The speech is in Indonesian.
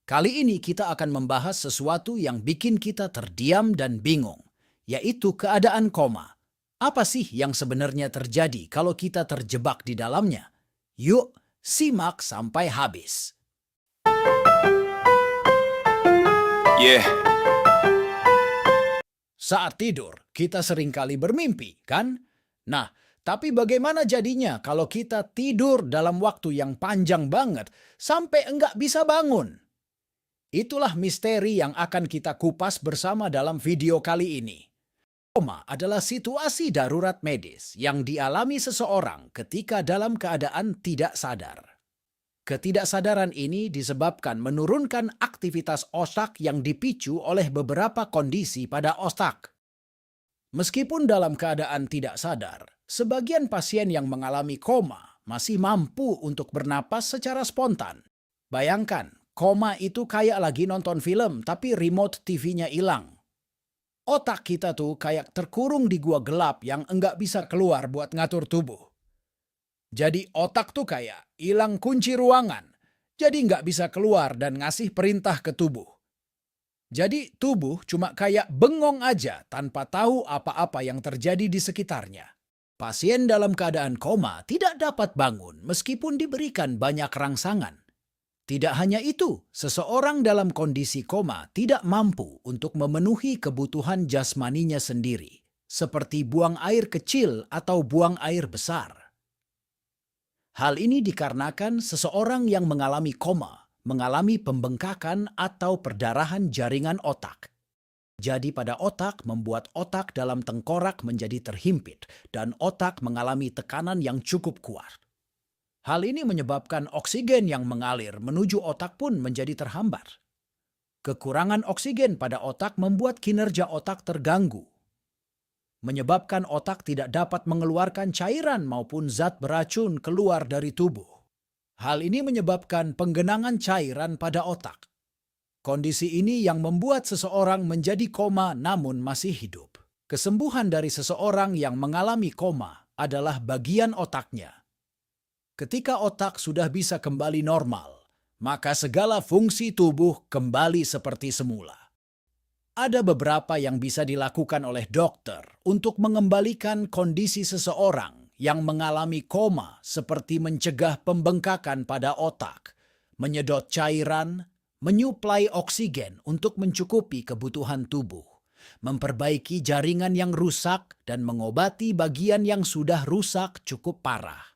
Kali ini kita akan membahas sesuatu yang bikin kita terdiam dan bingung, yaitu keadaan koma. Apa sih yang sebenarnya terjadi kalau kita terjebak di dalamnya? Yuk, simak sampai habis. Yeah, Saat tidur, kita seringkali bermimpi, kan? Nah, tapi bagaimana jadinya kalau kita tidur dalam waktu yang panjang banget sampai enggak bisa bangun? Itulah misteri yang akan kita kupas bersama dalam video kali ini. Koma adalah situasi darurat medis yang dialami seseorang ketika dalam keadaan tidak sadar. Ketidaksadaran ini disebabkan menurunkan aktivitas otak yang dipicu oleh beberapa kondisi pada otak. Meskipun dalam keadaan tidak sadar, sebagian pasien yang mengalami koma masih mampu untuk bernapas secara spontan. Bayangkan, koma itu kayak lagi nonton film tapi remote TV-nya hilang. Otak kita tuh kayak terkurung di gua gelap yang enggak bisa keluar buat ngatur tubuh. Jadi otak tuh kayak hilang kunci ruangan, jadi nggak bisa keluar dan ngasih perintah ke tubuh. Jadi tubuh cuma kayak bengong aja tanpa tahu apa-apa yang terjadi di sekitarnya. Pasien dalam keadaan koma tidak dapat bangun meskipun diberikan banyak rangsangan. Tidak hanya itu, seseorang dalam kondisi koma tidak mampu untuk memenuhi kebutuhan jasmaninya sendiri, seperti buang air kecil atau buang air besar. Hal ini dikarenakan seseorang yang mengalami koma mengalami pembengkakan atau perdarahan jaringan otak. Jadi pada otak membuat otak dalam tengkorak menjadi terhimpit dan otak mengalami tekanan yang cukup kuat. Hal ini menyebabkan oksigen yang mengalir menuju otak pun menjadi terhambat. Kekurangan oksigen pada otak membuat kinerja otak terganggu, menyebabkan otak tidak dapat mengeluarkan cairan maupun zat beracun keluar dari tubuh. Hal ini menyebabkan penggenangan cairan pada otak. Kondisi ini yang membuat seseorang menjadi koma namun masih hidup. Kesembuhan dari seseorang yang mengalami koma adalah bagian otaknya. Ketika otak sudah bisa kembali normal, maka segala fungsi tubuh kembali seperti semula. Ada beberapa yang bisa dilakukan oleh dokter untuk mengembalikan kondisi seseorang yang mengalami koma, seperti mencegah pembengkakan pada otak, menyedot cairan, menyuplai oksigen untuk mencukupi kebutuhan tubuh, memperbaiki jaringan yang rusak, dan mengobati bagian yang sudah rusak cukup parah.